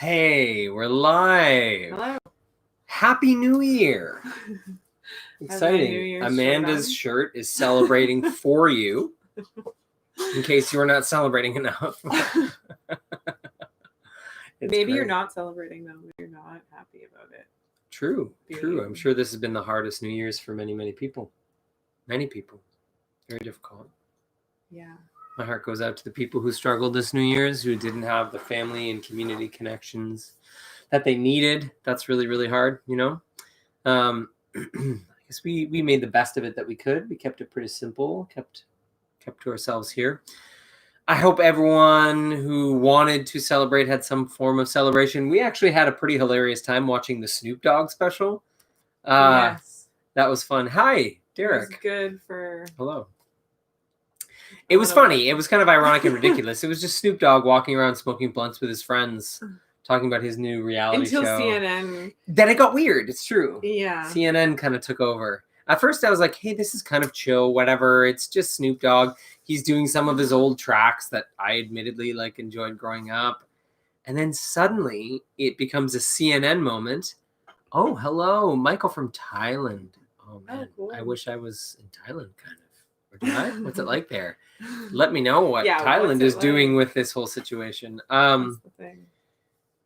Hey, we're live. Hello. Happy New Year. Exciting. New Year's Amanda's shirt is celebrating for you, in case you're not celebrating enough. Maybe you're not celebrating, though. You're not happy about it. True. I'm sure this has been the hardest New Year's for many, many people. Many people. Very difficult. Yeah. My heart goes out to the people who struggled this New Year's, who didn't have the family and community connections that they needed. That's really, really hard, you know? I guess we made the best of it that we could. We kept it pretty simple, kept to ourselves here. I hope everyone who wanted to celebrate had some form of celebration. We actually had a pretty hilarious time watching the Snoop Dogg special. Yes. That was fun. Hi, Derek. It was good for... Hello. It was funny. It was kind of ironic and ridiculous. It was just Snoop Dogg walking around smoking blunts with his friends, talking about his new reality show. Until CNN. Then it got weird. It's true. Yeah. CNN kind of took over. At first I was like, hey, this is kind of chill, whatever. It's just Snoop Dogg. He's doing some of his old tracks that I admittedly enjoyed growing up. And then suddenly it becomes a CNN moment. Oh, hello, Michael from Thailand. Oh, man. Oh, cool. I wish I was in Thailand, kind of. Or did I? What's it like there? Let me know what Thailand is doing with this whole situation. That's the thing.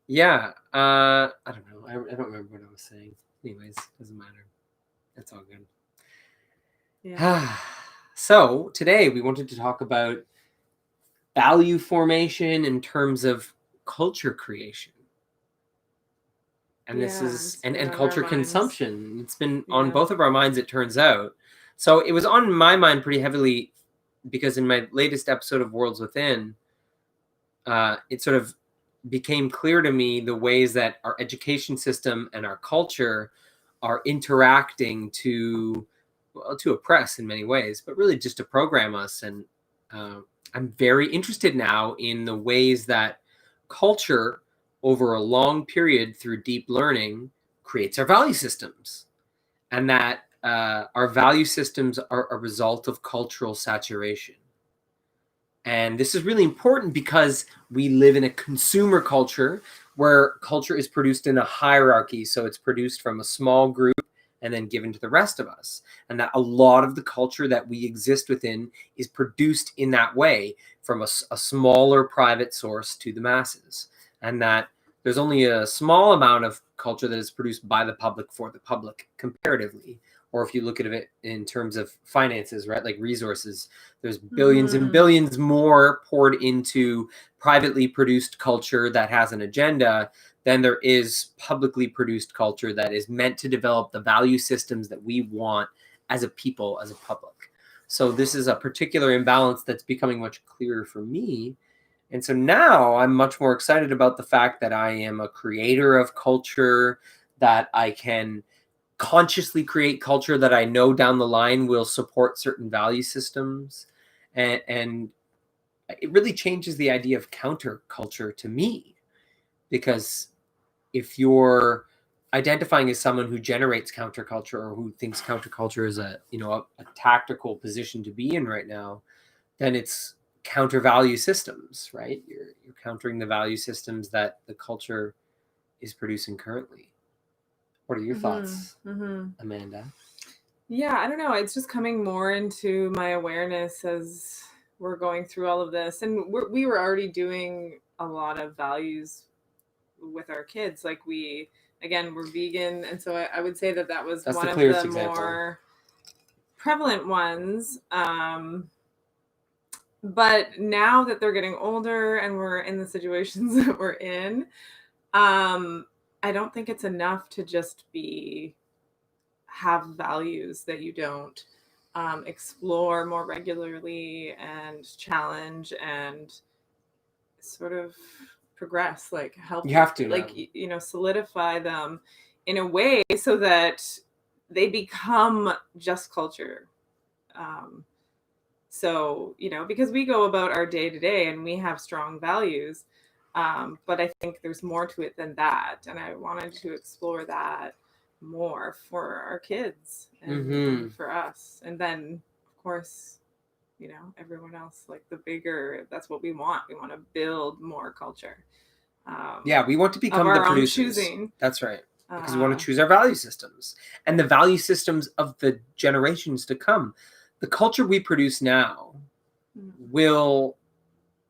Yeah. I don't know. I don't remember what I was saying. Anyways, doesn't matter. That's all good. Yeah. So today we wanted to talk about value formation in terms of culture creation. And this is and culture consumption. It's been on both of our minds, it turns out. So it was on my mind pretty heavily because in my latest episode of Worlds Within, it sort of became clear to me the ways that our education system and our culture are interacting to oppress in many ways, but really just to program us. And I'm very interested now in the ways that culture over a long period through deep learning creates our value systems, and that our value systems are a result of cultural saturation. And this is really important because we live in a consumer culture where culture is produced in a hierarchy. So it's produced from a small group and then given to the rest of us. And that a lot of the culture that we exist within is produced in that way from a smaller private source to the masses. And that there's only a small amount of culture that is produced by the public for the public comparatively. Or if you look at it in terms of finances, right, like resources, there's billions and billions more poured into privately produced culture that has an agenda than there is publicly produced culture that is meant to develop the value systems that we want as a people, as a public. So this is a particular imbalance that's becoming much clearer for me. And so now I'm much more excited about the fact that I am a creator of culture, that I can consciously create culture that I know down the line will support certain value systems. And it really changes the idea of counterculture to me, because if you're identifying as someone who generates counterculture or who thinks counterculture is a tactical position to be in right now, then it's counter value systems, right? You're countering the value systems that the culture is producing currently. What are your thoughts, Amanda? Yeah, I don't know. It's just coming more into my awareness as we're going through all of this. And we were already doing a lot of values with our kids. Like we're vegan. And so I would say that was one of the more prevalent ones. But now that they're getting older and we're in the situations that we're in, I don't think it's enough to just have values that you don't explore more regularly and challenge and sort of progress, like help. You have to, solidify them in a way so that they become just culture. So, because we go about our day to day and we have strong values. But I think there's more to it than that. And I wanted to explore that more for our kids and for us. And then, of course, everyone else, like the bigger, that's what we want. We want to build more culture. Yeah, we want to of become the our own producers. choosing. That's right. Because we want to choose our value systems and the value systems of the generations to come. The culture we produce now will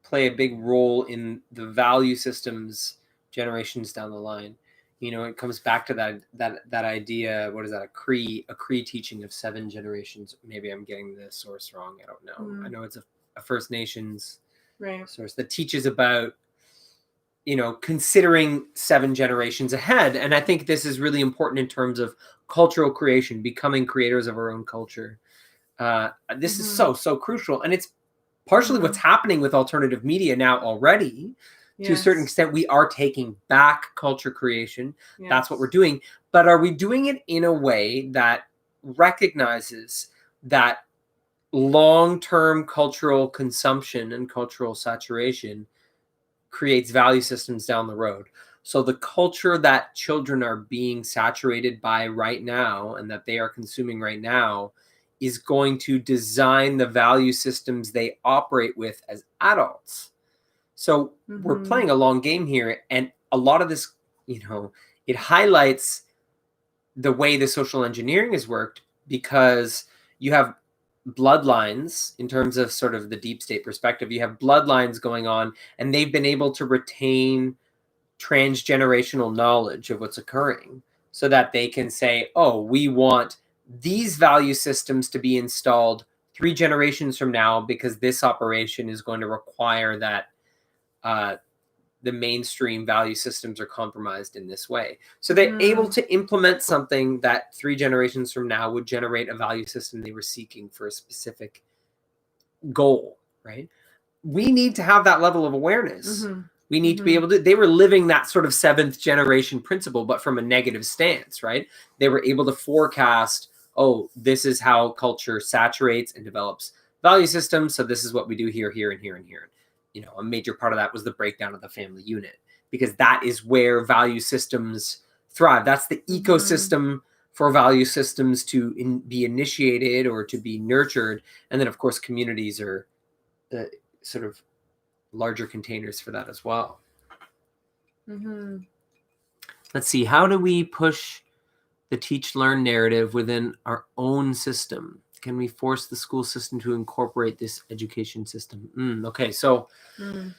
play a big role in the value systems generations down the line. You know, it comes back to that idea. What is that? A Cree teaching of 7 generations. Maybe I'm getting the source wrong. I don't know. I know it's a First Nations source that teaches about, you know, considering 7 generations ahead. And I think this is really important in terms of cultural creation, becoming creators of our own culture. This is so crucial. And it's partially what's happening with alternative media now already. To a certain extent, we are taking back culture creation. That's what we're doing. But are we doing it in a way that recognizes that long-term cultural consumption and cultural saturation creates value systems down the road? So the culture that children are being saturated by right now and that they are consuming right now is going to design the value systems they operate with as adults. So we're playing a long game here. And a lot of this, you know, it highlights the way the social engineering has worked, because you have bloodlines in terms of sort of the deep state perspective. You have bloodlines going on, and they've been able to retain transgenerational knowledge of what's occurring so that they can say, oh, we want these value systems to be installed 3 generations from now because this operation is going to require that the mainstream value systems are compromised in this way. So they're able to implement something that 3 generations from now would generate a value system they were seeking for a specific goal, right? We need to have that level of awareness. We need to be able to, they were living that sort of 7th generation principle, but from a negative stance, right? They were able to forecast, oh, this is how culture saturates and develops value systems. So this is what we do here, here, and here, and here. You know, a major part of that was the breakdown of the family unit, because that is where value systems thrive. That's the ecosystem for value systems to be initiated or to be nurtured. And then, of course, communities are the sort of larger containers for that as well. Let's see. How do we push the teach-learn narrative within our own system? Can we force the school system to incorporate this education system? Okay, so to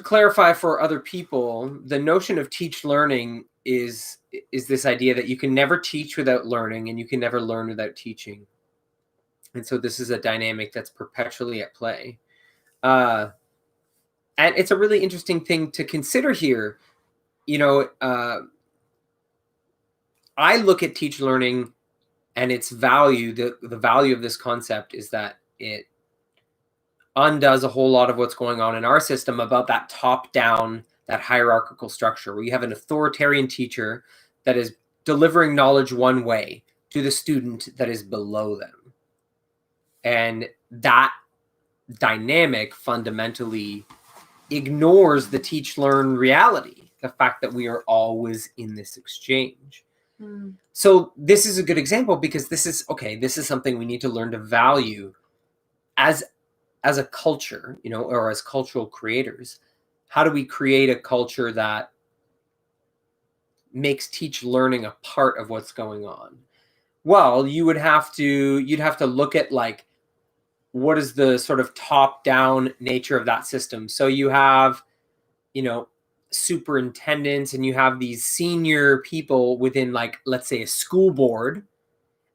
clarify for other people, the notion of teach learning is this idea that you can never teach without learning, and you can never learn without teaching. And so this is a dynamic that's perpetually at play. And it's a really interesting thing to consider here. You know, I look at teach learning and its value. The value of this concept is that it undoes a whole lot of what's going on in our system about that top-down, that hierarchical structure, where you have an authoritarian teacher that is delivering knowledge one way to the student that is below them. And that dynamic fundamentally ignores the teach-learn reality, the fact that we are always in this exchange. So this is a good example, because this is something we need to learn to value as a culture, you know, or as cultural creators. How do we create a culture that makes teach learning a part of what's going on? Well, you'd have to look at, like, what is the sort of top-down nature of that system. So you have, you know, superintendents, and you have these senior people within, like, let's say a school board,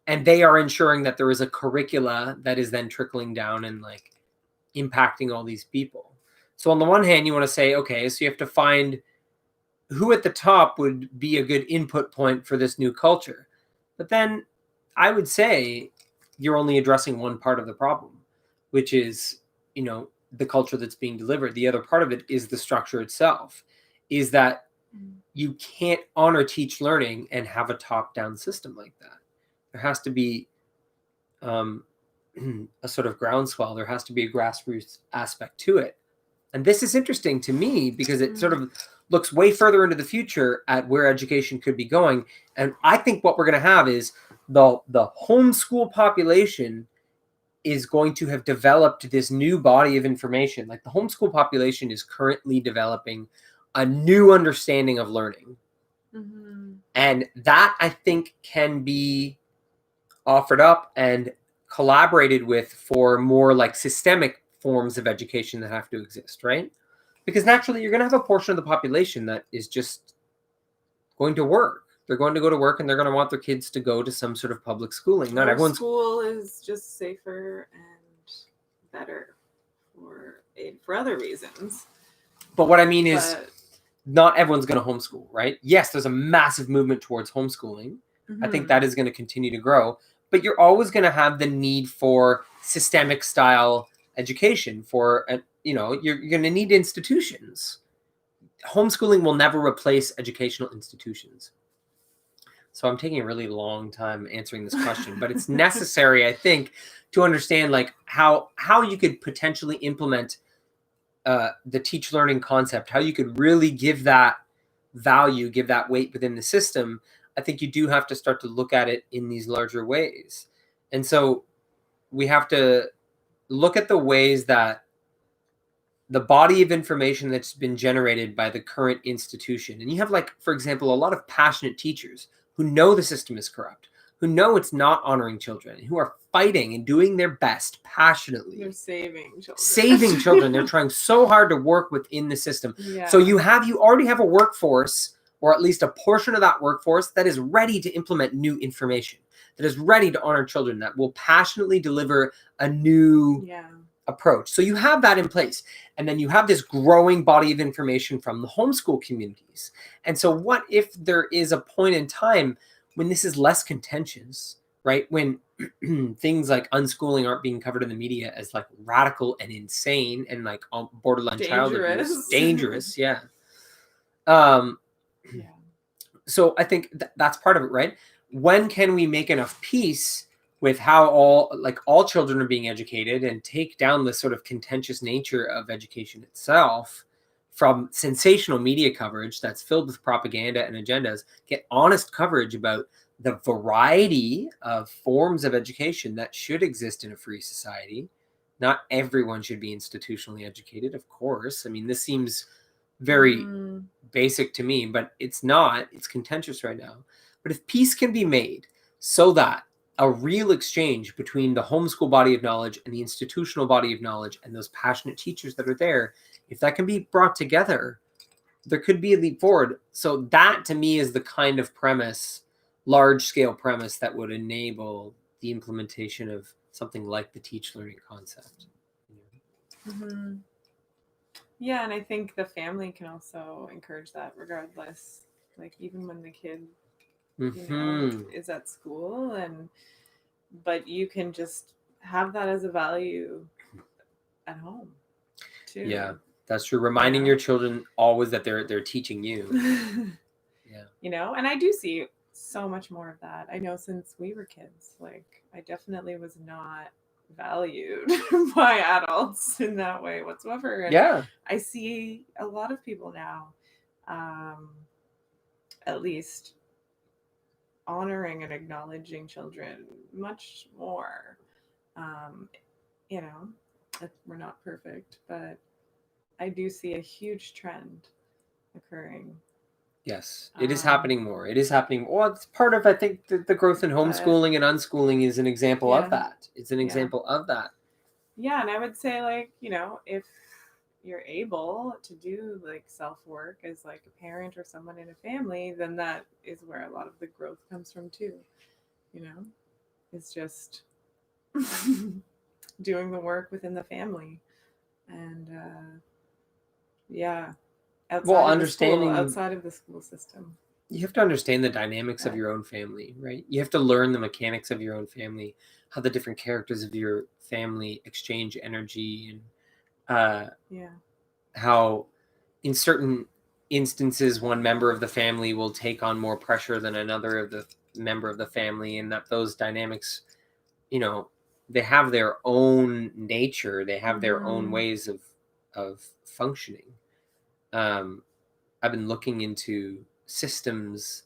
and they are ensuring that there is a curricula that is then trickling down and, like, impacting all these people. So on the one hand, you want to say, okay, so you have to find who at the top would be a good input point for this new culture. But then I would say you're only addressing one part of the problem, which is, you know, the culture that's being delivered. The other part of it is the structure itself, is that you can't honor teach learning and have a top-down system like that. There has to be a sort of groundswell. There has to be a grassroots aspect to it. And this is interesting to me because it sort of looks way further into the future at where education could be going. And I think what we're going to have is the homeschool population is going to have developed this new body of information. Like the homeschool population is currently developing a new understanding of learning. Mm-hmm. And that, I think, can be offered up and collaborated with for more like systemic forms of education that have to exist, right? Because naturally you're going to have a portion of the population that is just going to work. They're going to go to work and they're going to want their kids to go to some sort of public schooling. Not everyone's school is just safer and better for other reasons. But what I mean is not everyone's going to homeschool, right? Yes, there's a massive movement towards homeschooling. Mm-hmm. I think that is going to continue to grow, but you're always going to have the need for systemic style education for, you're going to need institutions. Homeschooling will never replace educational institutions. So I'm taking a really long time answering this question, but it's necessary, I think, to understand like how you could potentially implement the teach learning concept, how you could really give that value, give that weight within the system. I think you do have to start to look at it in these larger ways. And so we have to look at the ways that the body of information that's been generated by the current institution. And you have, like, for example, a lot of passionate teachers who know the system is corrupt, who know it's not honoring children, who are fighting and doing their best passionately. They're saving children. Saving children. They're trying so hard to work within the system. Yeah. So you already have a workforce, or at least a portion of that workforce, that is ready to implement new information, that is ready to honor children, that will passionately deliver a new approach. So you have that in place. And then you have this growing body of information from the homeschool communities. And so what if there is a point in time when this is less contentious, right? When things like unschooling aren't being covered in the media as like radical and insane and like borderline child abuse. Dangerous. Yeah. So I think that's part of it, right? When can we make enough peace with how all children are being educated and take down the sort of contentious nature of education itself from sensational media coverage that's filled with propaganda and agendas, get honest coverage about the variety of forms of education that should exist in a free society. Not everyone should be institutionally educated, of course. I mean, this seems very basic to me, but it's not. It's contentious right now. But if peace can be made so that a real exchange between the homeschool body of knowledge and the institutional body of knowledge and those passionate teachers that are there, if that can be brought together, there could be a leap forward. So that, to me, is the kind of premise, large-scale premise, that would enable the implementation of something like the teach learning concept. Mm-hmm. Yeah, and I think the family can also encourage that regardless. Like, even when the kid is at school, but you can just have that as a value at home too. Yeah, that's true. Reminding your children always that they're teaching you. And I do see so much more of that. I know since we were kids, like, I definitely was not valued by adults in that way whatsoever. And I see a lot of people now, at least, honoring and acknowledging children much more. We're not perfect, but I do see a huge trend occurring. Yes, it is happening more. It is happening. Well, it's part of, I think, the growth in homeschooling and unschooling is an example of that. It's an example of that. Yeah, and I would say, like, if you're able to do like self-work as like a parent or someone in a family, then that is where a lot of the growth comes from too. It's just doing the work within the family. And outside of the school system. You have to understand the dynamics of your own family, right? You have to learn the mechanics of your own family, how the different characters of your family exchange energy, and how in certain instances one member of the family will take on more pressure than another of the member of the family, and that those dynamics, they have their own nature, they have their own ways of functioning. I've been looking into systems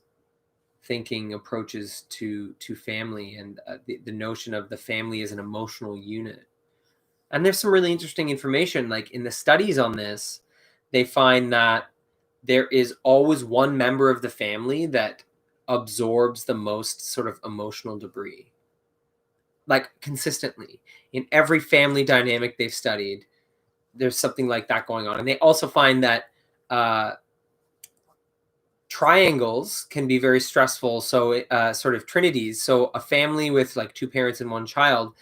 thinking approaches to family, and the notion of the family as an emotional unit. And there's some really interesting information, like in the studies on this, they find that there is always one member of the family that absorbs the most sort of emotional debris, like consistently. In every family dynamic they've studied, there's something like that going on. And they also find that triangles can be very stressful. So sort of trinities. So a family with like two parents and one child,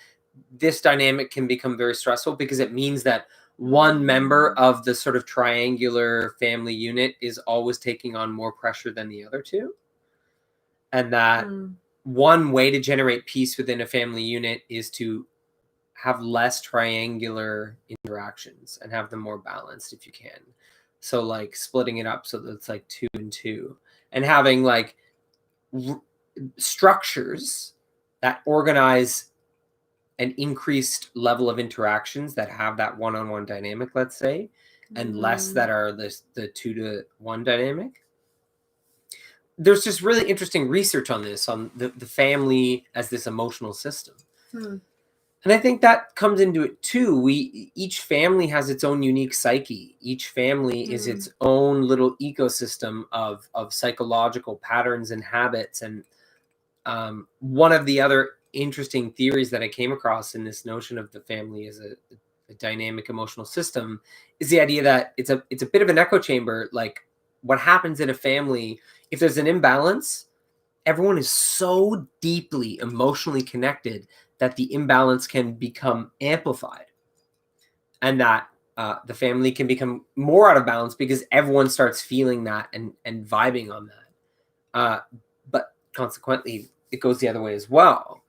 this dynamic can become very stressful because it means that one member of the sort of triangular family unit is always taking on more pressure than the other two. And that one way to generate peace within a family unit is to have less triangular interactions and have them more balanced if you can. So like splitting it up so that it's like 2 and 2, and having like structures that organize an increased level of interactions that have that one-on-one dynamic, let's say, and less that are the 2-to-1 dynamic. There's just really interesting research on this, on the family as this emotional system. And I think that comes into it too. Each family has its own unique psyche. Each family is its own little ecosystem of psychological patterns and habits. And one of the other interesting theories that I came across in this notion of the family as a dynamic emotional system is the idea that it's a bit of an echo chamber. Like what happens in a family, if there's an imbalance, everyone is so deeply emotionally connected that the imbalance can become amplified, and that the family can become more out of balance because everyone starts feeling that and vibing on that. But consequently, it goes the other way as well.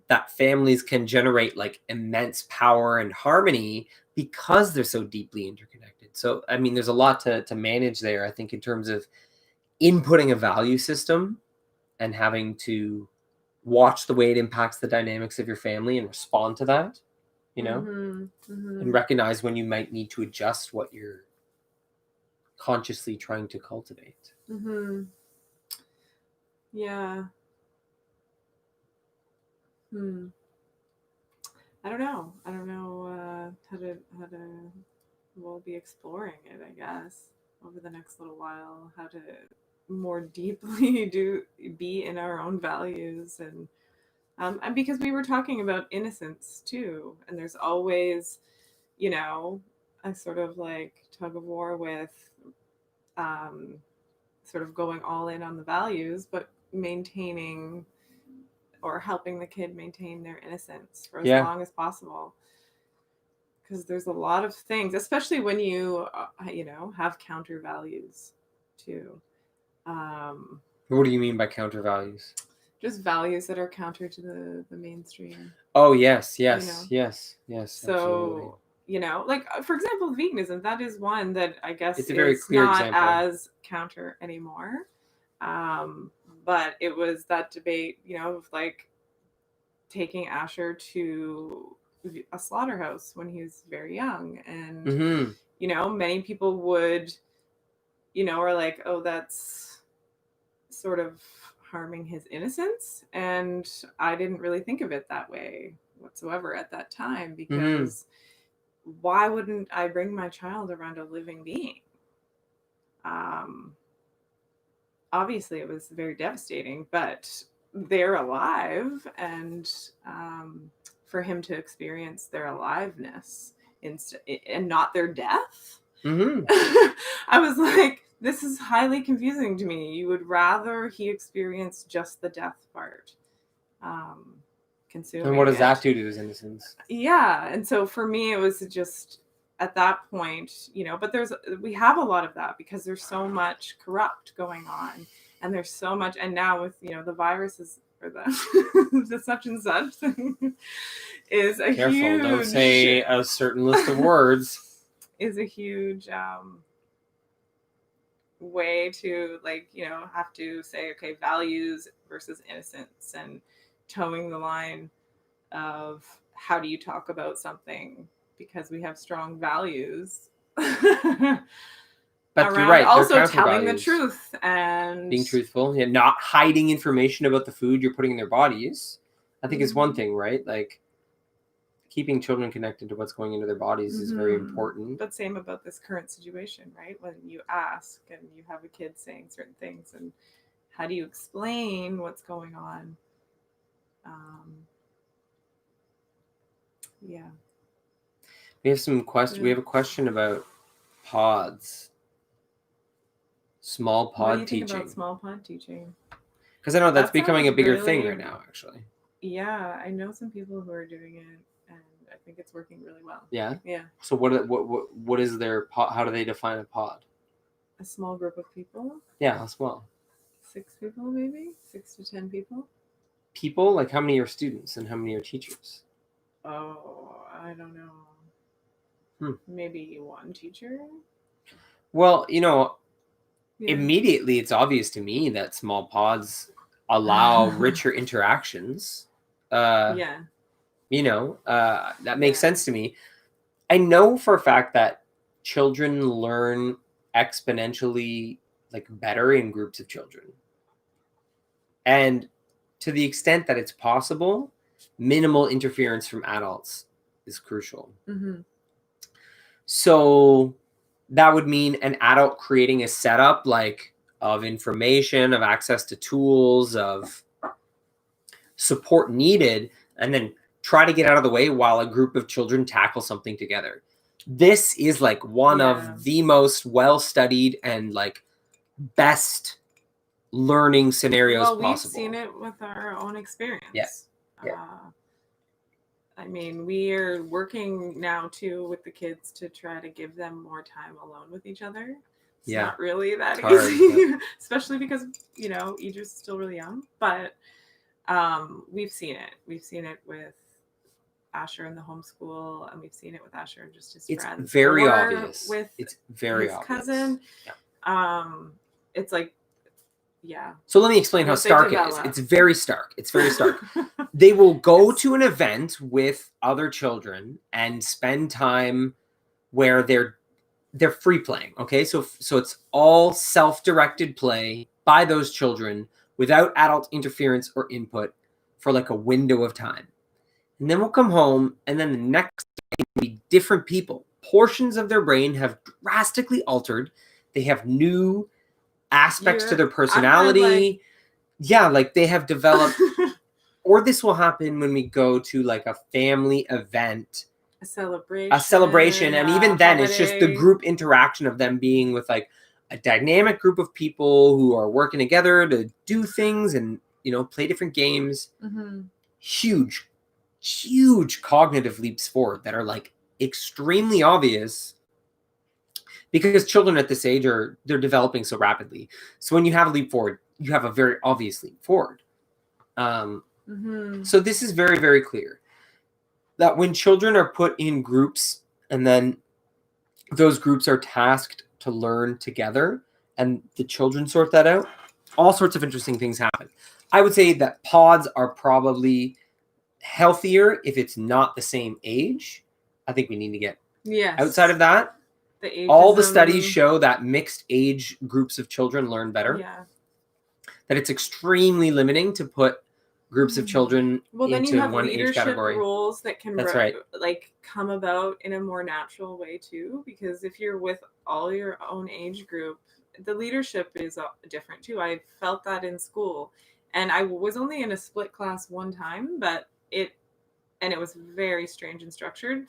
That families can generate like immense power and harmony because they're so deeply interconnected. So, I mean, there's a lot to manage there, I think, in terms of inputting a value system and having to watch the way it impacts the dynamics of your family and respond to that, and recognize when you might need to adjust what you're consciously trying to cultivate. Yeah. I don't know how to we'll be exploring it, I guess, over the next little while, how to more deeply be in our own values, and because we were talking about innocence too, and there's always, a sort of like tug of war with sort of going all in on the values, but maintaining or helping the kid maintain their innocence for as long as possible. Because there's a lot of things, especially when you, have counter values too. What do you mean by counter values? Just values that are counter to the mainstream. Oh, yes. So, absolutely. Like, for example, veganism, that is one that I guess it's a very clear not example. as counter anymore. But it was that debate, of like taking Asher to a slaughterhouse when he was very young. And, many people would, are like, oh, that's sort of harming his innocence. And I didn't really think of it that way whatsoever at that time, because why wouldn't I bring my child around a living being? Obviously it was very devastating, but they're alive, and for him to experience their aliveness and not their death, I was like, this is highly confusing to me. You would rather he experience just the death part, consuming. And what does that do to his innocence? Yeah, and so for me, it was just at that point, but we have a lot of that because there's so much corrupt going on, and there's so much, and now with the viruses or the such and such thing is a Careful, huge. Don't say a certain list of words. Is a huge way to have to say, okay, values versus innocence, and towing the line of how do you talk about something because we have strong values But you're around right. also Their telling the counter-values, truth and being truthful, yeah, not hiding information about the food you're putting in their bodies, I think is one Mhm. thing, right? Like keeping children connected to what's going into their bodies is very Mhm. important. But same about this current situation, right? When you ask and you have a kid saying certain things, and how do you explain what's going on? Yeah. We have some question. We have a question about pods, small What do you pod think about teaching, small pod teaching? because I know that's That becoming sounds a bigger thing really, right now. Actually, yeah, I know some people who are doing it, and I think it's working really well. yeah. Yeah. So what is their pod? How do they define a pod? A small group of people, Yeah, how small? 6 people maybe, 6 to 10 people. People, like how many are students and how many are teachers? Oh, I don't know. Maybe one teacher. Well, Yeah. immediately it's obvious to me that small pods allow richer interactions. Yeah. That makes Yeah. sense to me. I know for a fact that children learn exponentially like better in groups of children. And to the extent that it's possible, minimal interference from adults is crucial. Mm-hmm. So that would mean an adult creating a setup like of information, of access to tools, of support needed, and then try to get out of the way while a group of children tackle something together. This is like one of the most well-studied and like best learning scenarios Well, we've possible. seen it with our own experience. Yeah. I mean, we are working now too with the kids to try to give them more time alone with each other. It's not really that easy, especially because, Idris is still really young. But we've seen it. We've seen it with Asher in the homeschool, and we've seen it with Asher and just his friends. It's very obvious. With it's very his obvious. cousin. Yeah. It's like, yeah. So let me explain how stark it is. It's very stark. It's very stark. They will go to an event with other children and spend time where they're free playing. Okay, so it's all self-directed play by those children without adult interference or input for like a window of time. And then we'll come home, and then the next day will be different people. Portions of their brain have drastically altered. They have new aspects to their personality. Like they have developed. Or this will happen when we go to like a family event, a celebration, and even then it's just the group interaction of them being with like a dynamic group of people who are working together to do things and play different games. Mm-hmm. Huge cognitive leaps forward that are like extremely obvious because children at this age they're developing so rapidly. So when you have a leap forward, you have a very obvious leap forward. So this is very, very clear that when children are put in groups and then those groups are tasked to learn together and the children sort that out, all sorts of interesting things happen. I would say that pods are probably healthier if it's not the same age. I think we need to get outside of that. All the studies show that mixed age groups of children learn better. Yeah. That it's extremely limiting to put groups of children then into you have one age category. Roles that can right. like come about in a more natural way too, because if you're with all your own age group, the leadership is different too. I felt that in school, and I was only in a split class one time, but it was very strange and structured.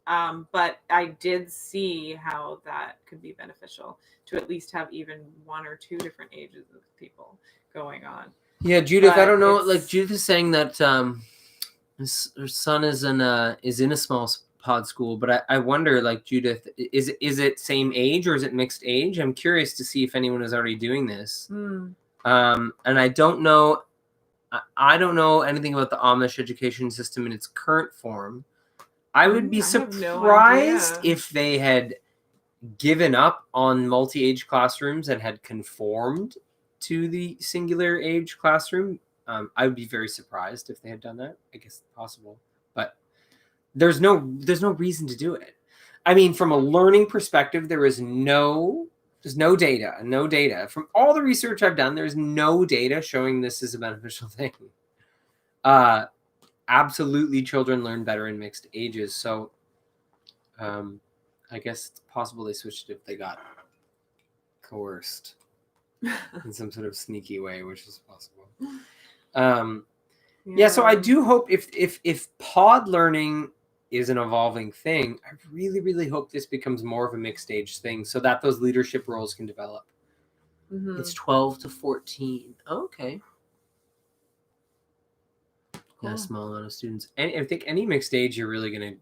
But I did see how that could be beneficial to at least have even one or two different ages of people going on. Yeah, Judith, I don't know. Like Judith is saying that her son is in a small pod school, but I wonder, like Judith, is it same age or is it mixed age? I'm curious to see if anyone is already doing this. And I don't know. I don't know anything about the Amish education system in its current form. I would be surprised if they had given up on multi-age classrooms and had conformed to the singular age classroom. I would be very surprised if they had done that. I guess it's possible, but there's no reason to do it. I mean, from a learning perspective, there is no There's no data. From all the research I've done, there's no data showing this is a beneficial thing. Absolutely, children learn better in mixed ages. So I guess it's possible they switched it if they got coerced in some sort of sneaky way, which is possible. Yeah, so I do hope if pod learning is an evolving thing, I really, really hope this becomes more of a mixed age thing so that those leadership roles can develop. Mm-hmm. It's 12 to 14. Oh, okay. Cool. Yeah, small amount of students. And I think any mixed age you're really going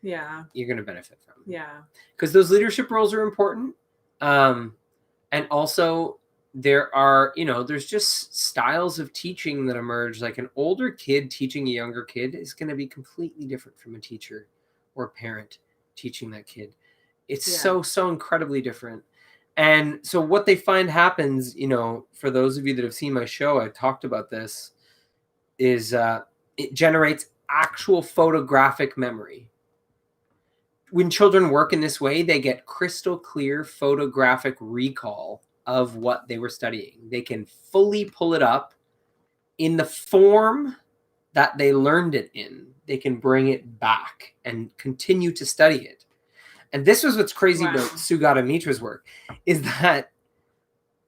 to benefit from. Yeah. Because those leadership roles are important. And also there are, there's just styles of teaching that emerge. Like an older kid teaching a younger kid is going to be completely different from a teacher or a parent teaching that kid. It's so incredibly different. And so what they find happens, for those of you that have seen my show, I talked about this, is it generates actual photographic memory. When children work in this way, they get crystal clear photographic recall of what they were studying. They can fully pull it up in the form that they learned it in. They can bring it back and continue to study it. And this was what's crazy about Sugata Mitra's work, is that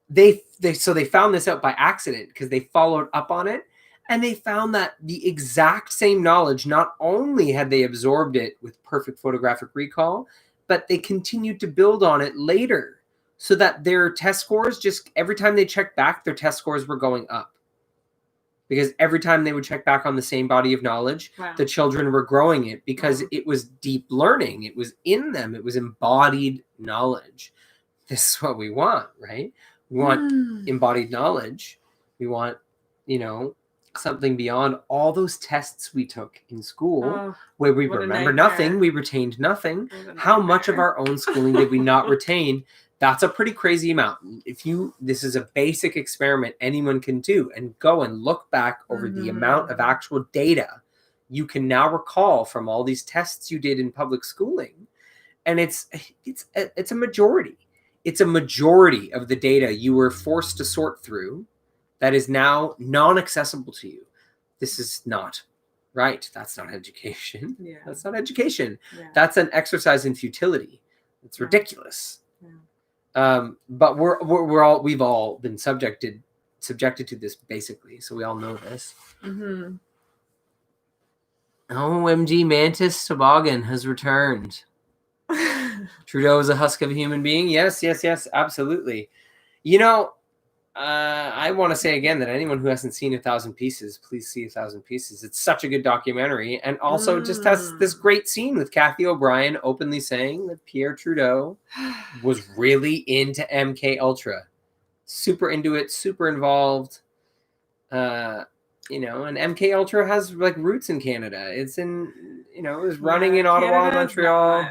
they found this out by accident because they followed up on it. And they found that the exact same knowledge, not only had they absorbed it with perfect photographic recall, but they continued to build on it later so that their test scores, just every time they checked back, their test scores were going up. Because every time they would check back on the same body of knowledge, the children were growing it because it was deep learning. It was in them. It was embodied knowledge. This is what we want, right? We want embodied knowledge. We want, something beyond all those tests we took in school where we remember nothing, we retained nothing. How much of our own schooling did we not retain? That's a pretty crazy amount. This is a basic experiment anyone can do, and go and look back over the amount of actual data you can now recall from all these tests you did in public schooling. And it's a majority. It's a majority of the data you were forced to sort through that is now non-accessible to you. This is not right. That's not education. Yeah. That's not education. Yeah. That's an exercise in futility. It's ridiculous. Yeah. But we've all been subjected to this basically, so we all know this. Mm-hmm. OMG, Mantis Toboggan has returned. Trudeau is a husk of a human being. Yes, absolutely. I want to say again that anyone who hasn't seen 1,000 Pieces, please see 1,000 Pieces. It's such a good documentary, and also just has this great scene with Kathy O'Brien openly saying that Pierre Trudeau was really into MK Ultra, super into it, super involved. And MK Ultra has like roots in Canada. It's in, it was running in Ottawa and Montreal.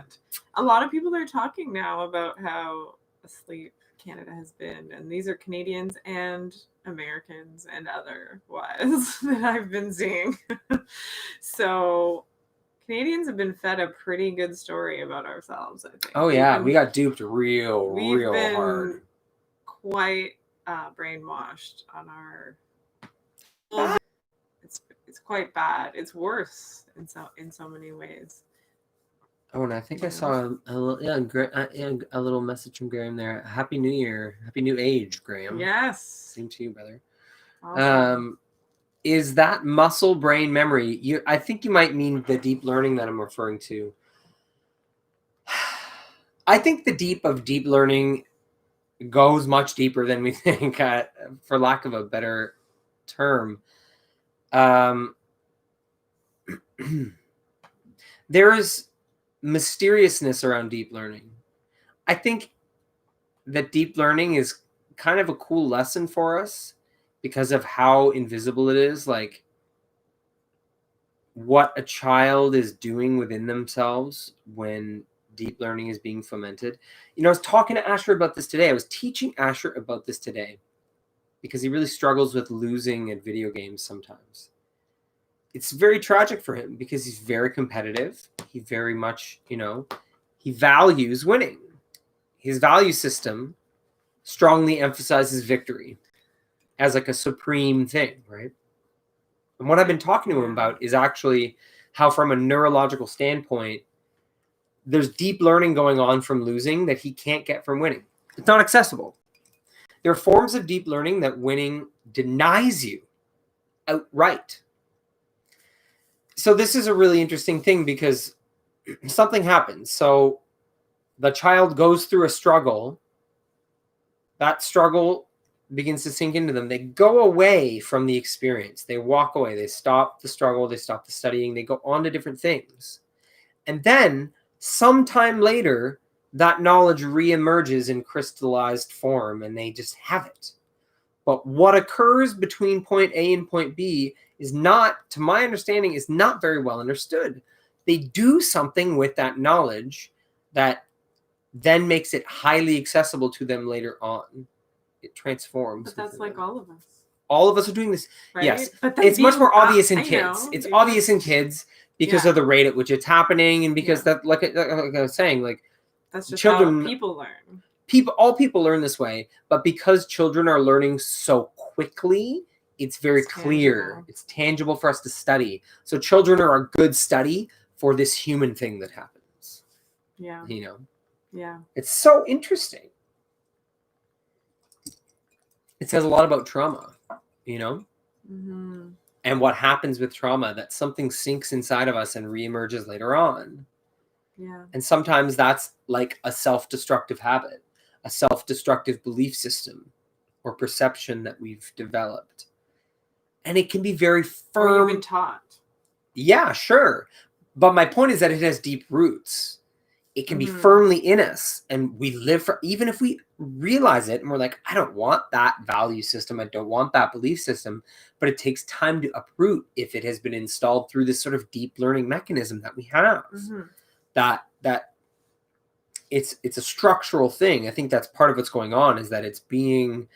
A lot of people are talking now about how asleep Canada has been, and these are Canadians and Americans and otherwise that I've been seeing. So Canadians have been fed a pretty good story about ourselves, I think. Oh yeah, we got duped real hard. Quite brainwashed on our. It's quite bad. It's worse in so many ways. Oh, and I think I saw a little message from Graham there. Happy New Year. Happy New Age, Graham. Yes. Same to you, brother. Awesome. Is that muscle brain memory? I think you might mean the deep learning that I'm referring to. I think the deep learning goes much deeper than we think, for lack of a better term. There is mysteriousness around deep learning. I think that deep learning is kind of a cool lesson for us because of how invisible it is, like what a child is doing within themselves when deep learning is being fomented. I was talking to Asher about this today. I was teaching Asher about this today because he really struggles with losing at video games sometimes. It's very tragic for him because he's very competitive. He very much, he values winning. His value system strongly emphasizes victory as like a supreme thing, right? And what I've been talking to him about is actually how, from a neurological standpoint, there's deep learning going on from losing that he can't get from winning. It's not accessible. There are forms of deep learning that winning denies you outright. So this is a really interesting thing because something happens. So the child goes through a struggle. That struggle begins to sink into them. They go away from the experience. They walk away. They stop the struggle. They stop the studying. They go on to different things. And then sometime later, that knowledge reemerges in crystallized form and they just have it. But what occurs between point A and point B is not, to my understanding, is not very well understood. They do something with that knowledge that then makes it highly accessible to them later on. It transforms. But that's like all of us. All of us are doing this. Right? Yes. But it's much more obvious in kids. It's obvious in kids because of the rate at which it's happening and because that, like I was saying, like that's just children, how people learn. All people learn this way, but because children are learning so quickly, it's very clear. Tangible. It's tangible for us to study. So children are a good study for this human thing that happens. Yeah. You know? Yeah. It's so interesting. It says a lot about trauma, you know? Mm-hmm. And what happens with trauma, that something sinks inside of us and reemerges later on. Yeah. And sometimes that's like a self-destructive habit, a self-destructive belief system or perception that we've developed. And it can be very firm. Or you've been taught. Yeah, sure. But my point is that it has deep roots. It can be firmly in us. And we live for, even if we realize it and we're like, I don't want that value system. I don't want that belief system. But it takes time to uproot if it has been installed through this sort of deep learning mechanism that we have. Mm-hmm. That it's a structural thing. I think that's part of what's going on, is that it's being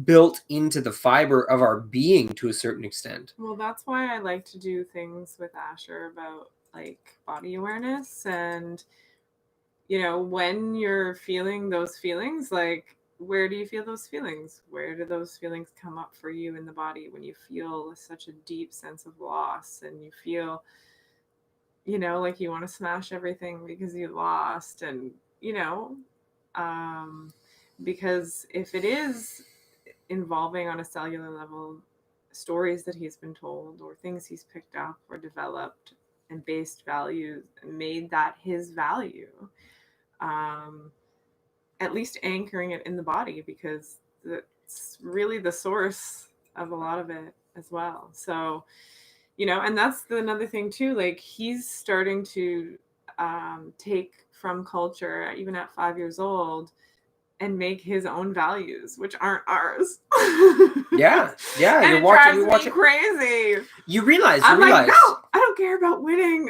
built into the fiber of our being to a certain extent. Well, that's why I like to do things with Asher about like body awareness and, you know, when you're feeling those feelings, like, where do you feel those feelings? Where do those feelings come up for you in the body when you feel such a deep sense of loss and you feel, you know, like you want to smash everything because you lost, and, you know, because if it is involving on a cellular level stories that he's been told or things he's picked up or developed and based values and made that his value, at least anchoring it in the body, because it's really the source of a lot of it as well. So, you know, and that's another thing too, like he's starting to take from culture, even at 5 years old, and make his own values, which aren't ours. Yeah. And you're watching crazy. You realize. Like, no, I don't care about winning.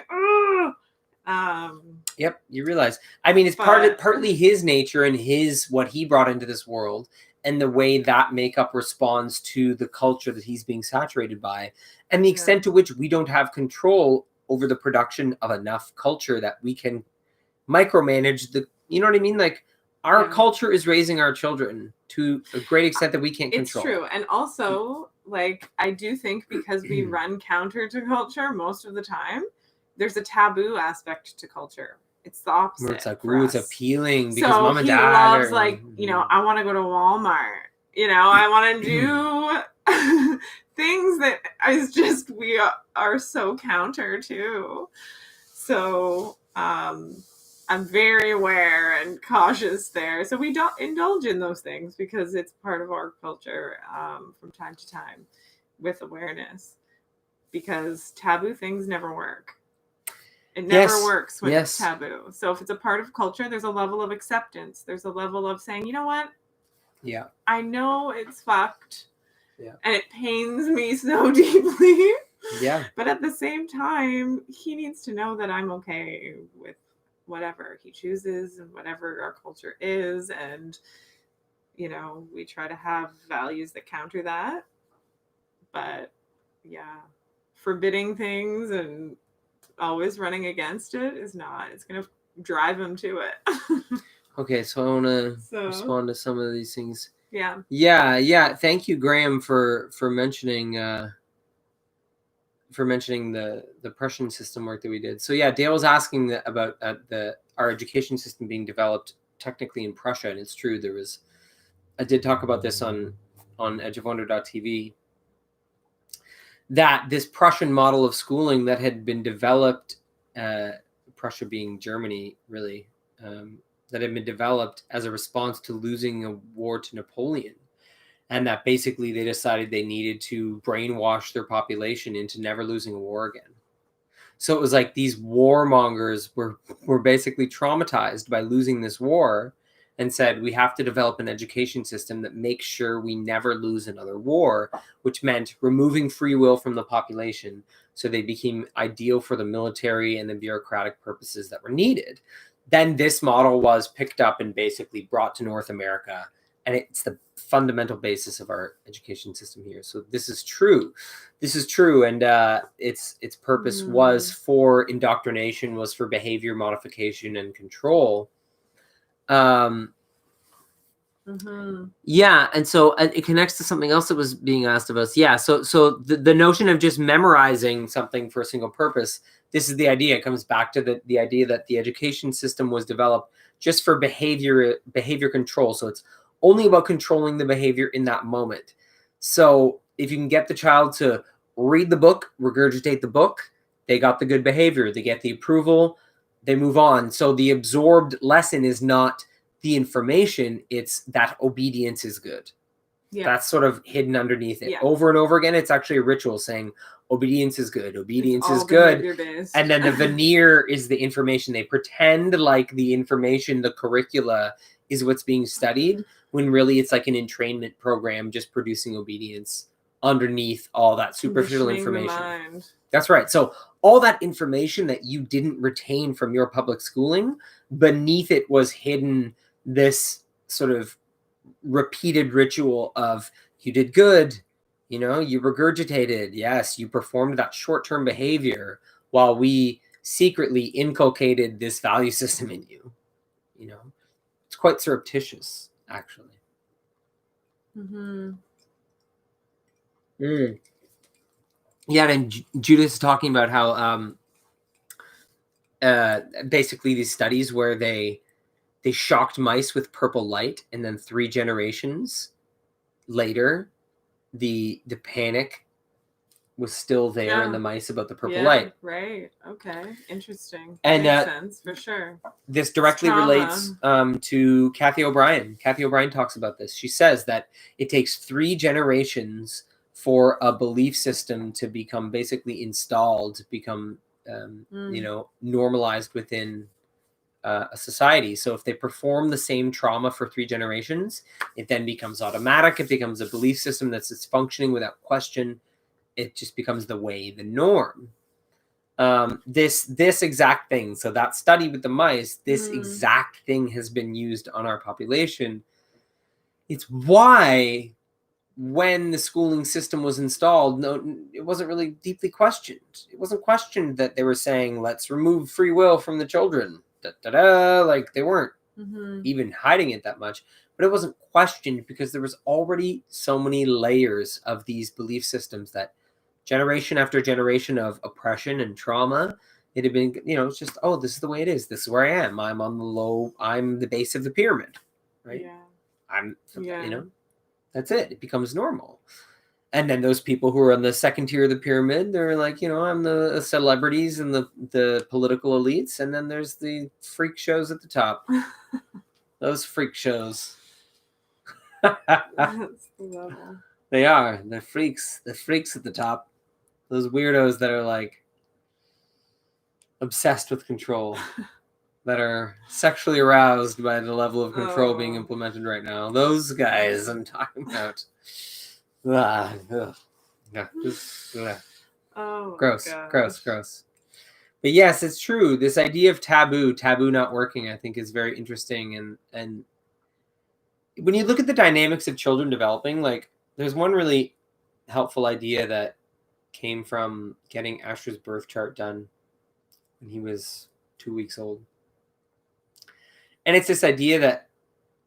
Yep, you realize. I mean, it's partly his nature and what he brought into this world, and the way that makeup responds to the culture that he's being saturated by, and the extent to which we don't have control over the production of enough culture that we can micromanage the. You know what I mean? Like, our culture is raising our children to a great extent that we can't control. It's true. And also, like, I do think because we run counter to culture most of the time, there's a taboo aspect to culture. It's the opposite. Where it's like, ooh, it's appealing because mom and dad loves, like, you know, I want to go to Walmart. You know, I want to do things that is just, we are so counter to. So, I'm very aware and cautious there. So we don't indulge in those things because it's part of our culture from time to time with awareness, because taboo things never work. It never works when it's taboo. So if it's a part of culture, there's a level of acceptance. There's a level of saying, you know what? Yeah. I know it's fucked. Yeah. And it pains me so deeply. Yeah. But at the same time, he needs to know that I'm okay with whatever he chooses and whatever our culture is. And, you know, we try to have values that counter that. But yeah, forbidding things and always running against it is not, it's going to drive him to it. Okay, so I want to So respond to some of these things. yeah. Yeah. Thank you, Graham, for mentioning the Prussian system work that we did. So yeah, Dale was asking about our education system being developed technically in Prussia, and it's true. I did talk about this on edgeofwonder.tv, that this Prussian model of schooling that had been developed, Prussia being Germany, really, that had been developed as a response to losing a war to Napoleon. And that basically they decided they needed to brainwash their population into never losing a war again. So it was like these warmongers were basically traumatized by losing this war and said, we have to develop an education system that makes sure we never lose another war, which meant removing free will from the population. So they became ideal for the military and the bureaucratic purposes that were needed. Then this model was picked up and basically brought to North America. And it's the fundamental basis of our education system here. So this is true. And its purpose was for indoctrination, was for behavior modification and control. Yeah, and so it connects to something else that was being asked of us. Yeah, so the notion of just memorizing something for a single purpose, this is the idea. It comes back to the idea that the education system was developed just for behavior control. So it's only about controlling the behavior in that moment. So if you can get the child to read the book, regurgitate the book, they got the good behavior, they get the approval, they move on. So the absorbed lesson is not the information, it's that obedience is good. Yeah. That's sort of hidden underneath it. Yeah. Over and over again, it's actually a ritual saying obedience is good. Obedience is good. And then the veneer is the information. They pretend like the information, the curricula is what's being studied, when really it's like an entrainment program just producing obedience underneath all that superficial information. That's right. So all that information that you didn't retain from your public schooling, beneath it was hidden this sort of repeated ritual of you did good, you regurgitated, yes, you performed that short-term behavior while we secretly inculcated this value system in you. It's quite surreptitious, actually. Yeah, and Judith is talking about how basically these studies where they shocked mice with purple light, and then 3 generations later, the panic was still there in the mice about the purple light. Right. Okay. Interesting. And makes sense for sure. This directly relates to Kathy O'Brien. Kathy O'Brien talks about this. She says that it takes 3 generations for a belief system to become basically installed, become normalized within a society. So if they perform the same trauma for 3 generations, it then becomes automatic. It becomes a belief system that's functioning without question. It just becomes the norm. This exact thing. So that study with the mice, this exact thing has been used on our population. It's why when the schooling system was installed, it wasn't really deeply questioned. It wasn't questioned that they were saying, let's remove free will from the children. Like they weren't even hiding it that much, but it wasn't questioned because there was already so many layers of these belief systems that generation after generation of oppression and trauma, it had been, it's just, oh, this is the way it is. This is where I am. I'm on the low. I'm the base of the pyramid, right? Yeah. That's it. It becomes normal. And then those people who are on the second tier of the pyramid, they're like, I'm the celebrities and the political elites. And then there's the freak shows at the top. Those freak shows. That's the level. They are. They're freaks. The freaks at the top. Those weirdos that are like obsessed with control. That are sexually aroused by the level of control being implemented right now. Those guys I'm talking about. Gross. But yes, it's true. This idea of taboo not working, I think is very interesting. And when you look at the dynamics of children developing, like there's one really helpful idea that came from getting Asher's birth chart done when he was 2 weeks old. And it's this idea that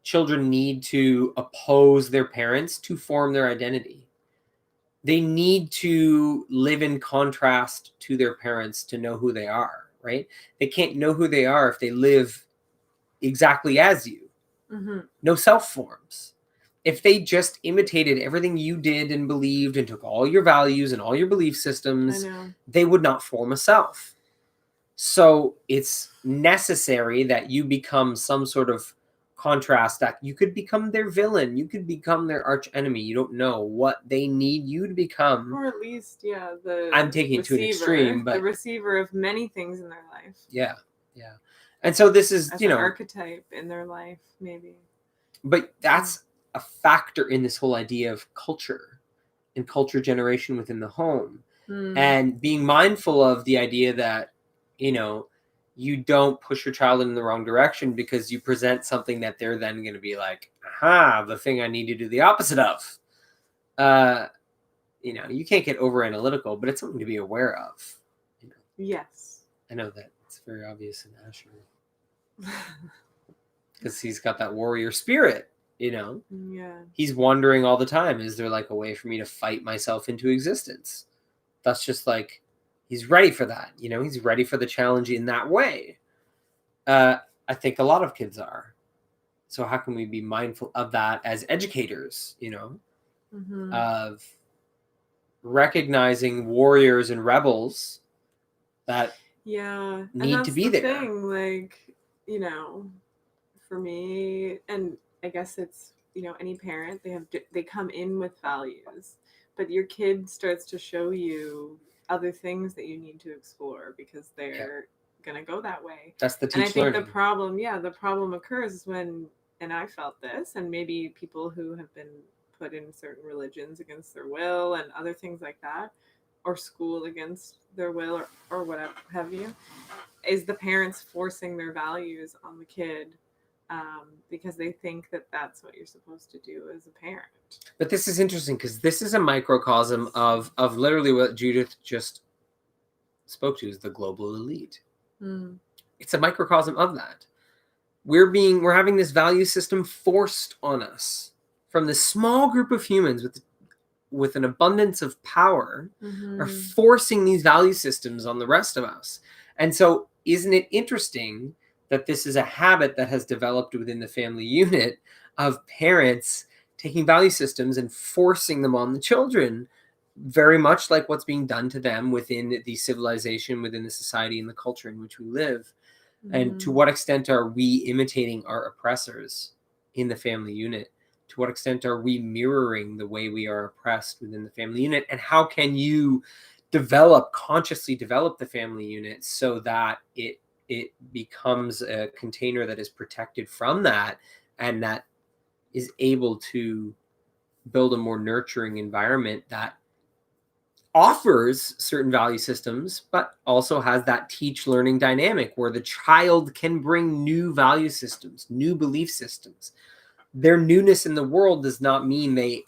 children need to oppose their parents to form their identity. They need to live in contrast to their parents to know who they are, right? They can't know who they are if they live exactly as you. Mm-hmm. No self forms. If they just imitated everything you did and believed and took all your values and all your belief systems, they would not form a self. So it's necessary that you become some sort of contrast, that you could become their villain, you could become their arch enemy. You don't know what they need you to become. Or at least, I'm taking it to an extreme, but the receiver of many things in their life. Yeah. And so this is, as an archetype in their life, maybe. But that's a factor in this whole idea of culture and culture generation within the home. And being mindful of the idea that, you don't push your child in the wrong direction because you present something that they're then going to be like, aha, the thing I need to do the opposite of. You can't get over analytical, but it's something to be aware of. Yes. I know that it's very obvious in Asher. Because he's got that warrior spirit, Yeah. He's wondering all the time, is there like a way for me to fight myself into existence? That's just like, he's ready for that, he's ready for the challenge in that way. I think a lot of kids are. So how can we be mindful of that as educators, of recognizing warriors and rebels that need to be there. Thing, like, for me, and I guess it's, any parent, they come in with values, but your kid starts to show you other things that you need to explore because they're gonna go that way. That's the And I think learning. the problem occurs when, and I felt this, and maybe people who have been put in certain religions against their will and other things like that, or school against their will, or whatever have you, is the parents forcing their values on the kid because they think that that's what you're supposed to do as a parent. But this is interesting because this is a microcosm of literally what Judith just spoke to, is the global elite. It's a microcosm of that. We're having this value system forced on us from this small group of humans with an abundance of power, are forcing these value systems on the rest of us. And so isn't it interesting that this is a habit that has developed within the family unit of parents taking value systems and forcing them on the children, very much like what's being done to them within the civilization, within the society and the culture in which we live. And to what extent are we imitating our oppressors in the family unit? To what extent are we mirroring the way we are oppressed within the family unit? And how can you consciously develop the family unit so that it becomes a container that is protected from that, and that is able to build a more nurturing environment that offers certain value systems, but also has that teach-learning dynamic where the child can bring new value systems, new belief systems. Their newness in the world does not mean they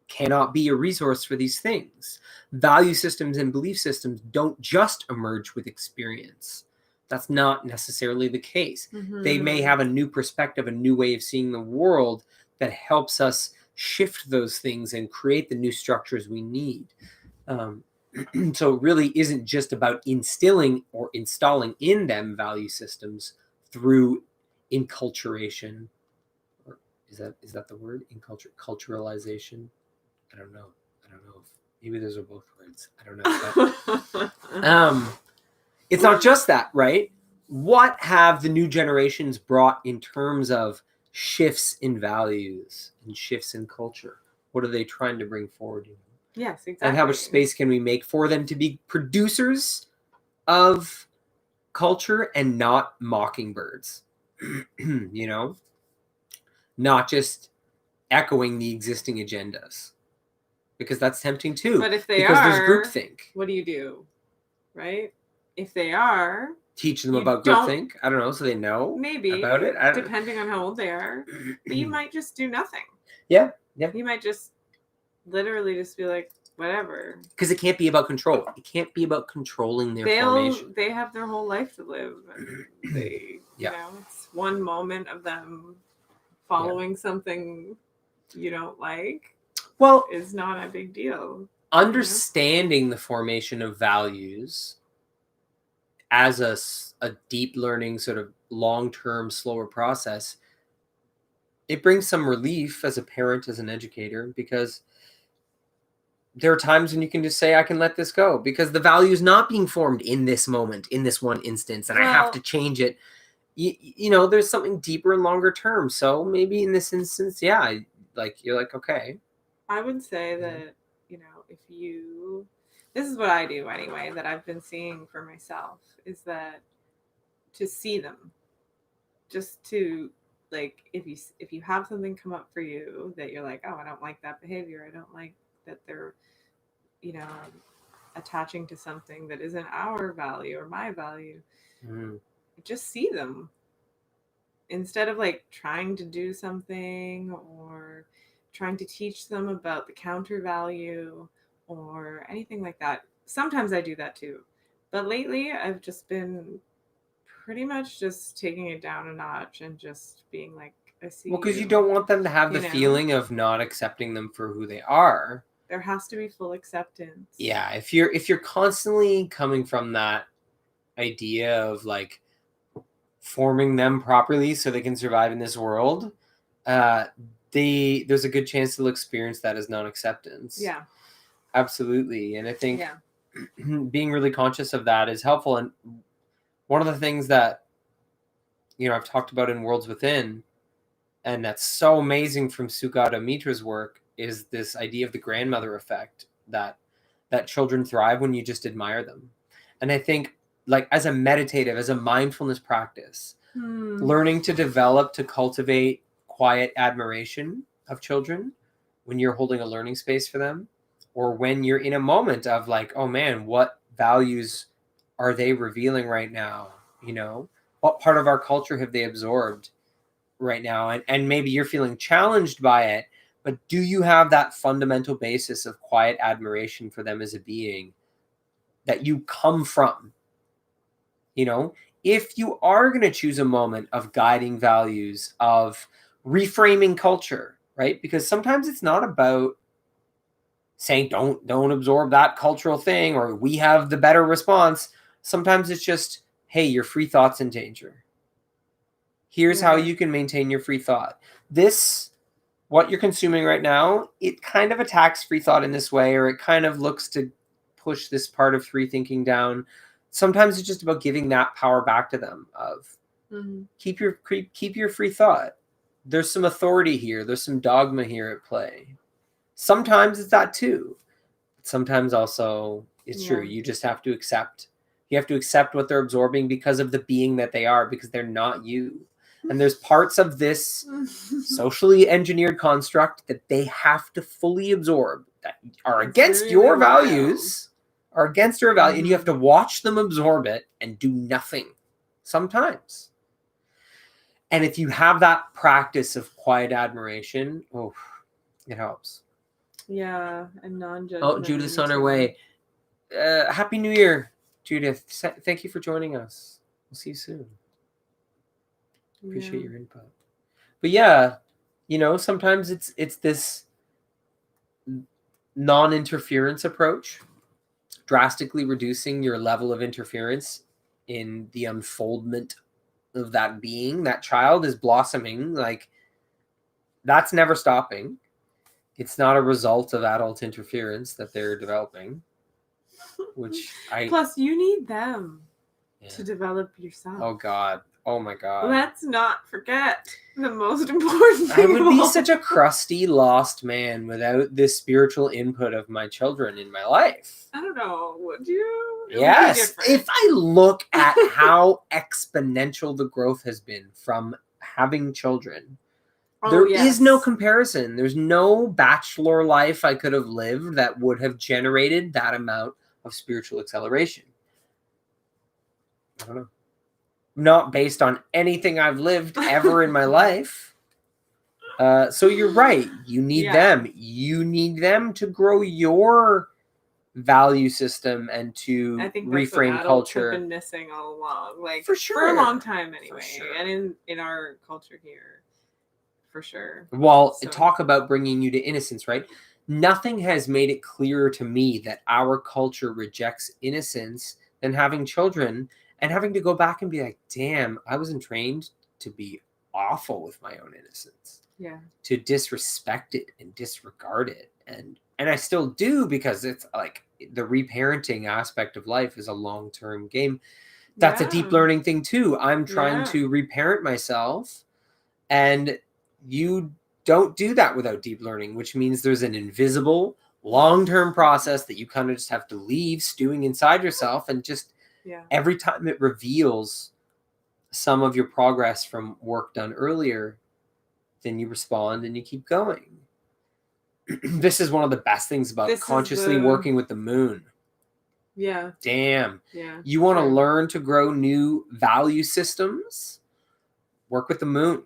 cannot be a resource for these things. Value systems and belief systems don't just emerge with experience. That's not necessarily the case. They may have a new perspective, a new way of seeing the world that helps us shift those things and create the new structures we need. So it really isn't just about instilling or installing in them value systems through enculturation. Or is that the word? Culturalization? I don't know. Maybe those are both words. I don't know. But, it's not just that, right? What have the new generations brought in terms of shifts in values and shifts in culture? What are they trying to bring forward? Yes, exactly. And how much space can we make for them to be producers of culture and not mockingbirds? Not just echoing the existing agendas, because that's tempting too. But if they because are, there's groupthink. What do you do? Right? If they are, teach them about groupthink. I don't know, so they know maybe about it. Depending on how old they are, but you might just do nothing. Yeah. You might just literally just be like, whatever. Because it can't be about control. It can't be about controlling their formation. They have their whole life to live. And You know, it's one moment of them following something you don't like. Well, is not a big deal. Understanding the formation of values as a deep learning sort of long-term slower process, it brings some relief as a parent, as an educator, because there are times when you can just say, I can let this go because the value is not being formed in this moment, in this one instance, and I have to change it. You know, there's something deeper and longer term. So maybe in this instance, yeah, like you're like, okay. I would say that, you know, if you, this is what I do anyway, that I've been seeing for myself, is that to see them, just to, like, if you have something come up for you that you're like, oh, I don't like that behavior, I don't like that they're, you know, attaching to something that isn't our value or my value, just see them instead of like trying to do something or trying to teach them about the counter value or anything like that. Sometimes I do that too, but lately I've just been pretty much just taking it down a notch and just being like, I see. Well, because you don't want them to have the feeling of not accepting them for who they are. There has to be full acceptance. Yeah, if you're constantly coming from that idea of like forming them properly so they can survive in this world, there's a good chance they'll experience that as non-acceptance. Yeah, absolutely. And I think being really conscious of that is helpful. And one of the things that, you know, I've talked about in Worlds Within, and that's so amazing from Sugata Mitra's work, is this idea of the grandmother effect, that children thrive when you just admire them. And I think, like, as a meditative, as a mindfulness practice, learning to develop, to cultivate quiet admiration of children when you're holding a learning space for them, or when you're in a moment of like, oh man, what values are they revealing right now? You know, what part of our culture have they absorbed right now? And maybe you're feeling challenged by it, but do you have that fundamental basis of quiet admiration for them as a being that you come from? You know, if you are going to choose a moment of guiding values, of reframing culture, right? Because sometimes it's not about saying don't absorb that cultural thing, or we have the better response. Sometimes it's just, hey, your free thought's in danger. Here's how you can maintain your free thought. What you're consuming right now, it kind of attacks free thought in this way, or it kind of looks to push this part of free thinking down. Sometimes it's just about giving that power back to them of keep your free thought. There's some authority here. There's some dogma here at play. Sometimes it's that too. Sometimes also it's true. You just have to accept. You have to accept what they're absorbing because of the being that they are, because they're not you. And there's parts of this socially engineered construct that they have to fully absorb that are against your values, are against your value, and you have to watch them absorb it and do nothing sometimes. And if you have that practice of quiet admiration, it helps. Yeah, and non-judgment. Oh, Judith's on her way. Happy New Year, Judith. Thank you for joining us. We'll see you soon. Appreciate your input. But yeah, you know, sometimes it's this non-interference approach, drastically reducing your level of interference in the unfoldment of that being. That child is blossoming. Like, that's never stopping. It's not a result of adult interference that they're developing, Plus, you need them to develop yourself. Oh, God. Oh, my God. Let's not forget the most important thing. I would be such a crusty, lost man without this spiritual input of my children in my life. I don't know. Would you? Yes. If I look at how exponential the growth has been from having children, there is no comparison. There's no bachelor life I could have lived that would have generated that amount of spiritual acceleration. I don't know. Not based on anything I've lived ever in my life. So you're right. You need them. You need them to grow your value system and I to think that's what reframe adults have culture. been missing all along, like For for a sure. long time For anyway, sure. and in our culture here, for sure. Well, So- talk about bringing you to innocence, right? Nothing has made it clearer to me that our culture rejects innocence than having children and having to go back and be like, damn, I wasn't trained to be awful with my own innocence. Yeah. To disrespect it and disregard it. And I still do, because it's like the reparenting aspect of life is a long-term game. That's a deep learning thing too. I'm trying to reparent myself, and you don't do that without deep learning, which means there's an invisible long-term process that you kind of just have to leave stewing inside yourself, and just every time it reveals some of your progress from work done earlier, then you respond and you keep going. This is one of the best things about consciously working with the moon. Yeah. Damn. Yeah. You want to learn to grow new value systems? Work with the moon.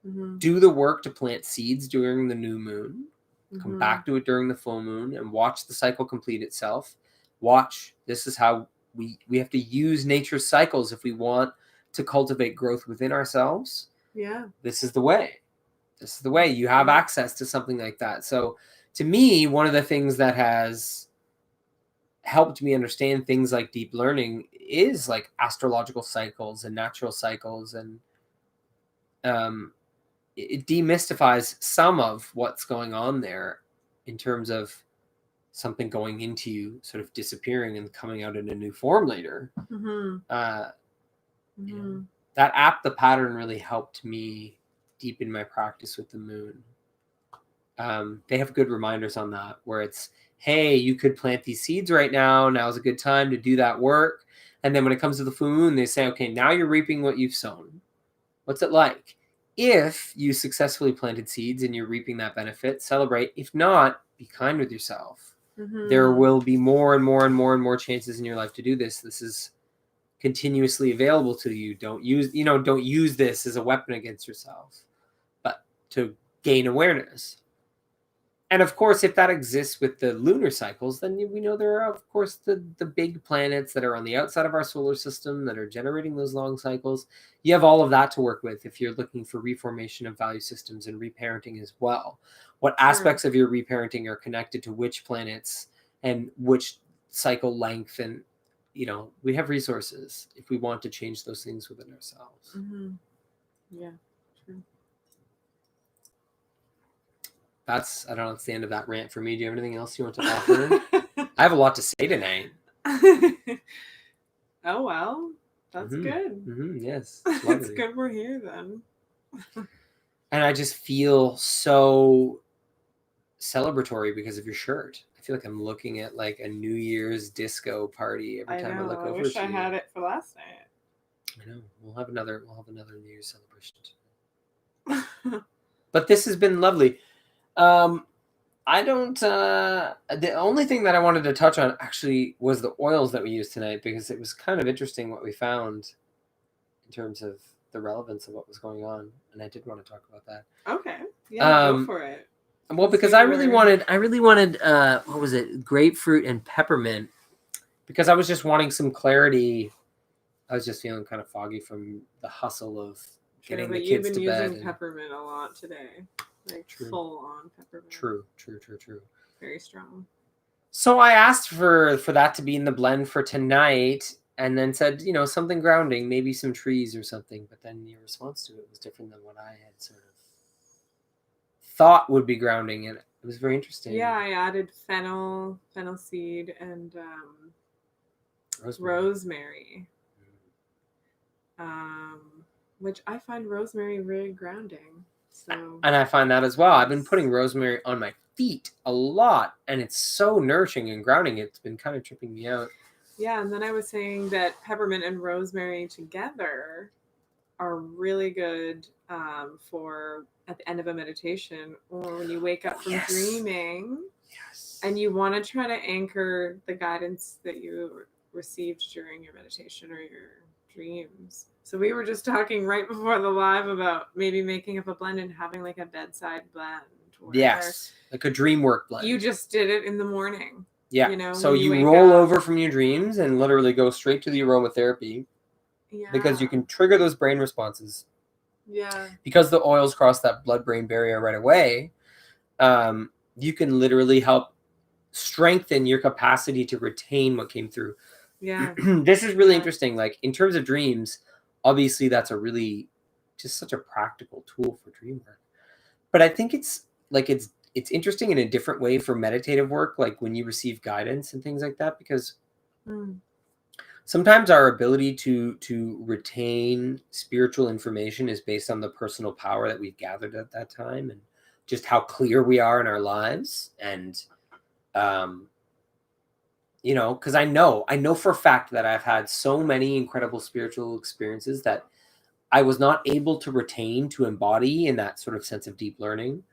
Mm-hmm. Do the work to plant seeds during the new moon. Mm-hmm. Come back to it during the full moon and watch the cycle complete itself. Watch. This is how we have to use nature's cycles if we want to cultivate growth within ourselves. Yeah. This is the way. This is the way. You have access to something like that. So to me, one of the things that has helped me understand things like deep learning is like astrological cycles and natural cycles, and it demystifies some of what's going on there in terms of something going into you, sort of disappearing and coming out in a new form later. Mm-hmm. You know, that app, The Pattern, really helped me deepen my practice with the moon. They have good reminders on that, where it's, hey, you could plant these seeds right now. Now's a good time to do that work. And then when it comes to the full moon, they say, okay, now you're reaping what you've sown. What's it like? If you successfully planted seeds and you're reaping that benefit, celebrate. If not, be kind with yourself. Mm-hmm. There will be more and more and more and more chances in your life to do this. This is continuously available to you. Don't use this as a weapon against yourself, but to gain awareness. And of course, if that exists with the lunar cycles, then we know there are, of course, the big planets that are on the outside of our solar system that are generating those long cycles. You have all of that to work with if you're looking for reformation of value systems and reparenting as well. What aspects of your reparenting are connected to which planets and which cycle length? And, we have resources if we want to change those things within ourselves. Mm-hmm. Yeah, true. That's the end of that rant for me. Do you have anything else you want to offer? I have a lot to say tonight. Oh, well, that's good. Mm-hmm, yes. It's good we're here then. And I just feel so celebratory because of your shirt. I feel like I'm looking at like a New Year's disco party every time I look over. I wish I had it for last night. I know. We'll have another New Year's celebration today. But this has been lovely. The only thing that I wanted to touch on actually was the oils that we used tonight, because it was kind of interesting what we found in terms of the relevance of what was going on, and I did want to talk about that. Okay. Yeah, go for it. Well, because I really wanted what was it? Grapefruit and peppermint, because I was just wanting some clarity. I was just feeling kind of foggy from the hustle of getting the kids to bed. You've been using peppermint a lot today. Like full on peppermint. True. Very strong. So I asked for that to be in the blend for tonight, and then said, something grounding, maybe some trees or something. But then your response to it was different than what I had sort of thought would be grounding, and it was very interesting. Yeah, I added fennel seed, and rosemary. Which I find rosemary really grounding. So. And I find that as well. I've been putting rosemary on my feet a lot, and it's so nourishing and grounding. It's been kind of tripping me out. Yeah, and then I was saying that peppermint and rosemary together are really good for at the end of a meditation, or when you wake up from dreaming. Yes. And you want to try to anchor the guidance that you received during your meditation or your dreams. So we were just talking right before the live about maybe making up a blend and having like a bedside blend. Yes, like a dream work blend. You just did it in the morning. Yeah. You know, So when you you wake roll up. over from your dreams and literally go straight to the aromatherapy because you Yeah. can trigger those brain responses. Yeah. Because the oils cross that blood-brain barrier right away, you can literally help strengthen your capacity to retain what came through. Yeah. This is really Yeah. interesting. Like in terms of dreams, obviously that's a really just such a practical tool for dream work. But I think it's interesting in a different way for meditative work, like when you receive guidance and things like that, because Mm. sometimes our ability to retain spiritual information is based on the personal power that we've gathered at that time and just how clear we are in our lives. And you know, because I know for a fact that I've had so many incredible spiritual experiences that I was not able to retain, to embody in that sort of sense of deep learning,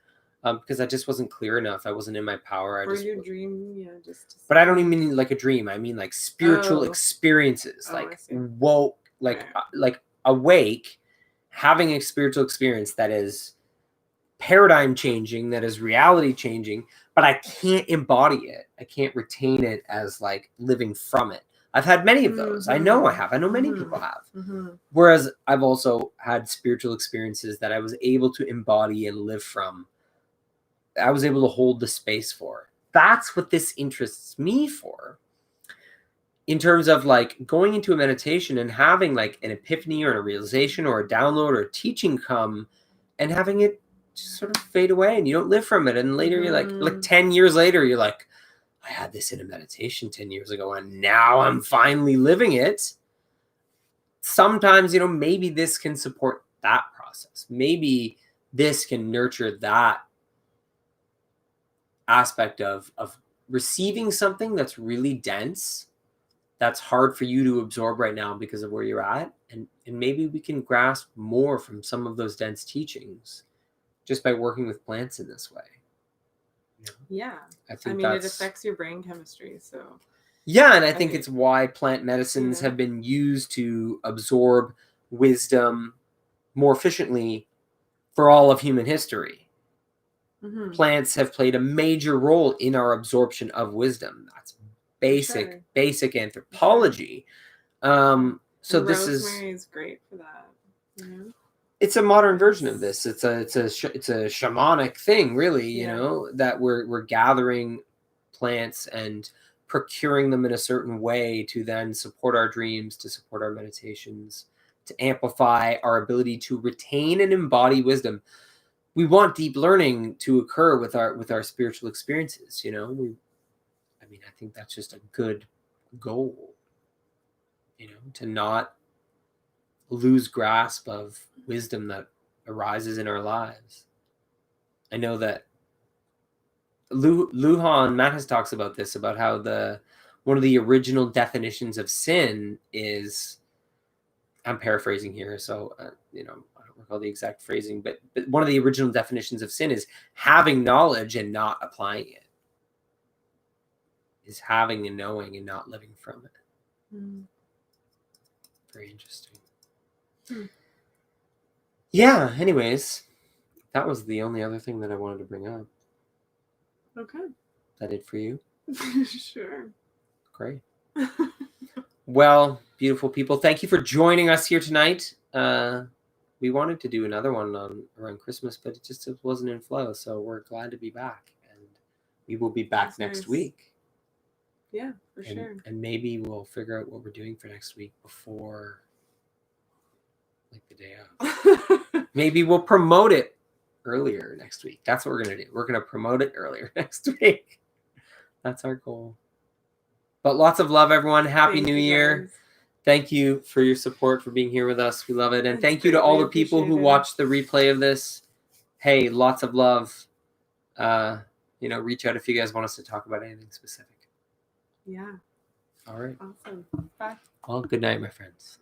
because I just wasn't clear enough. I wasn't in my power. Or your dream, yeah, just. But I don't even mean like a dream. I mean like spiritual experiences, I like see. woke, like Right. like awake, having a spiritual experience that is paradigm changing, that is reality changing, but I can't embody it. I can't retain it as like living from it. I've had many of those. I know I have. I know many people have. Whereas I've also had spiritual experiences that I was able to embody and live from. I was able to hold the space for. That's what this interests me for. In terms of like going into a meditation and having like an epiphany or a realization or a download or a teaching come and having it just sort of fade away and you don't live from it. And later you're like 10 years later, you're like, I had this in a meditation 10 years ago and now I'm finally living it. Sometimes, you know, maybe this can support that process. Maybe this can nurture that aspect of receiving something that's really dense, that's hard for you to absorb right now because of where you're at. And maybe we can grasp more from some of those dense teachings just by working with plants in this way. You know? Yeah. I think it affects your brain chemistry. So yeah, and I think it's why plant medicines you know, have been used to absorb wisdom more efficiently for all of human history. Plants have played a major role in our absorption of wisdom. That's basic anthropology. So and this rosemary is great for that. You know? It's a modern version of this. It's a shamanic thing, really. You know, that we're gathering plants and procuring them in a certain way to then support our dreams, to support our meditations, to amplify our ability to retain and embody wisdom. We want deep learning to occur with our spiritual experiences. You know, I think that's just a good goal. You know, to not lose grasp of wisdom that arises in our lives. I know that Lujan Mattes talks about this, about how one of the original definitions of sin is, I'm paraphrasing here, so you know, I don't recall the exact phrasing, but one of the original definitions of sin is having knowledge and not applying it. Is having and knowing and not living from it. Very interesting. Yeah, anyways, that was the only other thing that I wanted to bring up. Okay. Is that it for you? Sure. Great. Well, beautiful people, thank you for joining us here tonight. We wanted to do another one around Christmas, but it just wasn't in flow. So we're glad to be back, and we will be back next week. Yeah, for sure. And maybe we'll figure out what we're doing for next week before, like, the day of. Maybe we'll promote it earlier next week. That's what we're gonna do. We're gonna promote it earlier next week. That's our goal. But lots of love, everyone. Happy New Year. Guys. Thank you for your support, for being here with us. We love it. And thank you to all the people who watched the replay of this. Hey, lots of love. You know, reach out if you guys want us to talk about anything specific. Yeah. All right. Awesome. Bye. Well, good night, my friends.